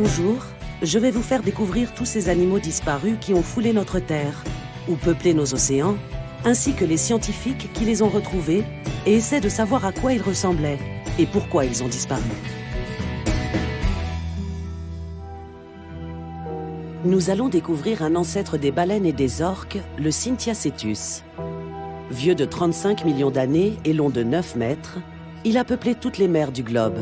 Bonjour, je vais vous faire découvrir tous ces animaux disparus qui ont foulé notre Terre, ou peuplé nos océans, ainsi que les scientifiques qui les ont retrouvés et essaient de savoir à quoi ils ressemblaient et pourquoi ils ont disparu. Nous allons découvrir un ancêtre des baleines et des orques, le Cynthiacetus. Vieux de 35 millions d'années et long de 9 mètres, il a peuplé toutes les mers du globe.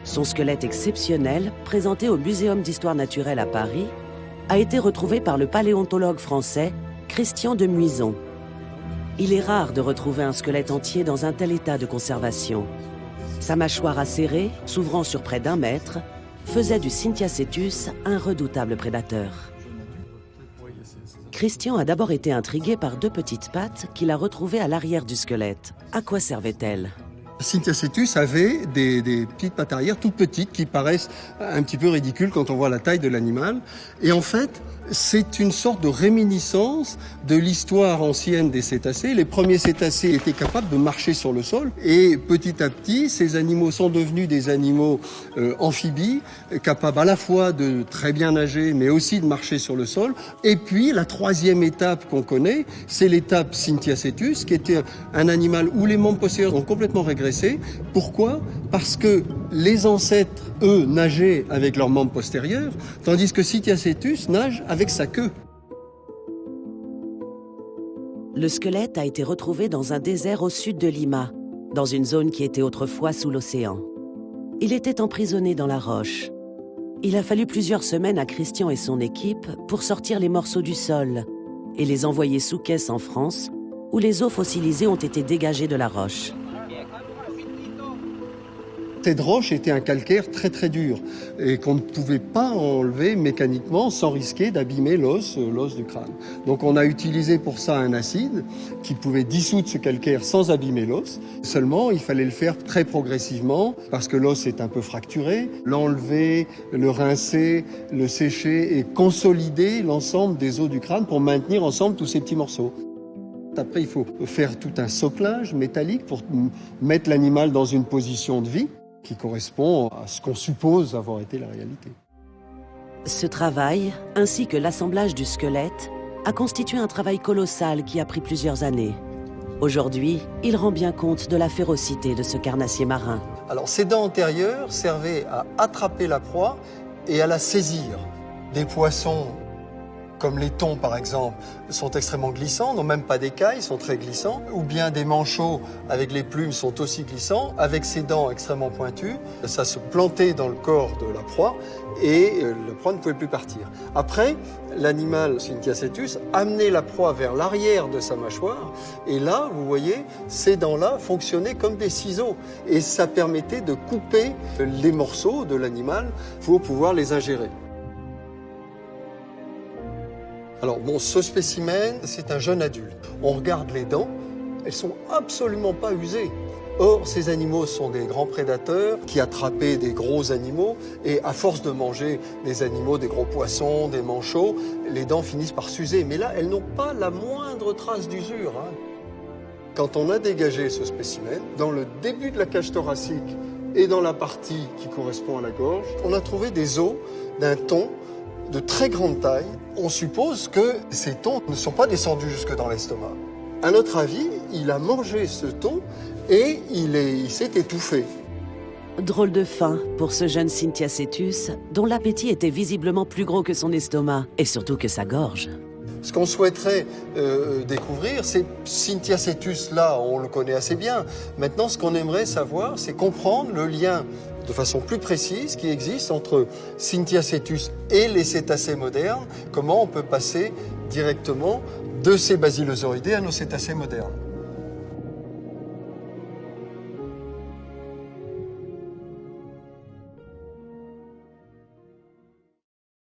Son squelette exceptionnel, présenté au Muséum d'histoire naturelle à Paris, a été retrouvé par le paléontologue français Christian de Muison. Il est rare de retrouver un squelette entier dans un tel état de conservation. Sa mâchoire acérée, s'ouvrant sur près d'1 mètre, faisait du Cynthiacetus un redoutable prédateur. Christian a d'abord été intrigué par 2 petites pattes qu'il a retrouvées à l'arrière du squelette. À quoi servaient-elles ? Cynthiacetus avait des petites pattes arrière toutes petites qui paraissent un petit peu ridicules quand on voit la taille de l'animal. Et en fait, c'est une sorte de réminiscence de l'histoire ancienne des cétacés. Les premiers cétacés étaient capables de marcher sur le sol et petit à petit, ces animaux sont devenus des animaux amphibies, capables à la fois de très bien nager mais aussi de marcher sur le sol. Et puis, la 3e étape qu'on connaît, c'est l'étape Cynthiacetus, qui était un animal où les membres postérieurs ont complètement régressé. Pourquoi ? Parce que les ancêtres, eux, nageaient avec leurs membres postérieurs, tandis que Cynthiacetus nage avec sa queue. Le squelette a été retrouvé dans un désert au sud de Lima, dans une zone qui était autrefois sous l'océan. Il était emprisonné dans la roche. Il a fallu plusieurs semaines à Christian et son équipe pour sortir les morceaux du sol et les envoyer sous caisse en France, où les os fossilisés ont été dégagés de la roche. Cette roche était un calcaire très très dur et qu'on ne pouvait pas enlever mécaniquement sans risquer d'abîmer l'os du crâne. Donc on a utilisé pour ça un acide qui pouvait dissoudre ce calcaire sans abîmer l'os. Seulement, il fallait le faire très progressivement parce que l'os est un peu fracturé. L'enlever, le rincer, le sécher et consolider l'ensemble des os du crâne pour maintenir ensemble tous ces petits morceaux. Après, il faut faire tout un soclage métallique pour mettre l'animal dans une position de vie qui correspond à ce qu'on suppose avoir été la réalité. Ce travail, ainsi que l'assemblage du squelette, a constitué un travail colossal qui a pris plusieurs années. Aujourd'hui, il rend bien compte de la férocité de ce carnassier marin. Alors, ces dents antérieures servaient à attraper la proie et à la saisir. Des poissons, comme les thons par exemple, sont extrêmement glissants, n'ont même pas d'écailles, sont très glissants. Ou bien des manchots avec les plumes sont aussi glissants. Avec ces dents extrêmement pointues, ça se plantait dans le corps de la proie et la proie ne pouvait plus partir. Après, l'animal Cynthiacetus amenait la proie vers l'arrière de sa mâchoire et là, vous voyez, ces dents-là fonctionnaient comme des ciseaux et ça permettait de couper les morceaux de l'animal pour pouvoir les ingérer. Alors bon, ce spécimen, c'est un jeune adulte. On regarde les dents, elles sont absolument pas usées. Or, ces animaux sont des grands prédateurs qui attrapaient des gros animaux et à force de manger des animaux, des gros poissons, des manchots, les dents finissent par s'user. Mais là, elles n'ont pas la moindre trace d'usure. Quand on a dégagé ce spécimen, dans le début de la cage thoracique et dans la partie qui correspond à la gorge, on a trouvé des os d'un thon de très grande taille. On suppose que ces thons ne sont pas descendus jusque dans l'estomac. À notre avis, il a mangé ce thon et il s'est étouffé. Drôle de fin pour ce jeune Cynthiacetus, dont l'appétit était visiblement plus gros que son estomac, et surtout que sa gorge. Ce qu'on souhaiterait découvrir, c'est Cynthiacetus, là, on le connaît assez bien. Maintenant, ce qu'on aimerait savoir, c'est comprendre le lien de façon plus précise qui existe entre Cynthiacetus et les cétacés modernes. Comment on peut passer directement de ces basilosauridés à nos cétacés modernes.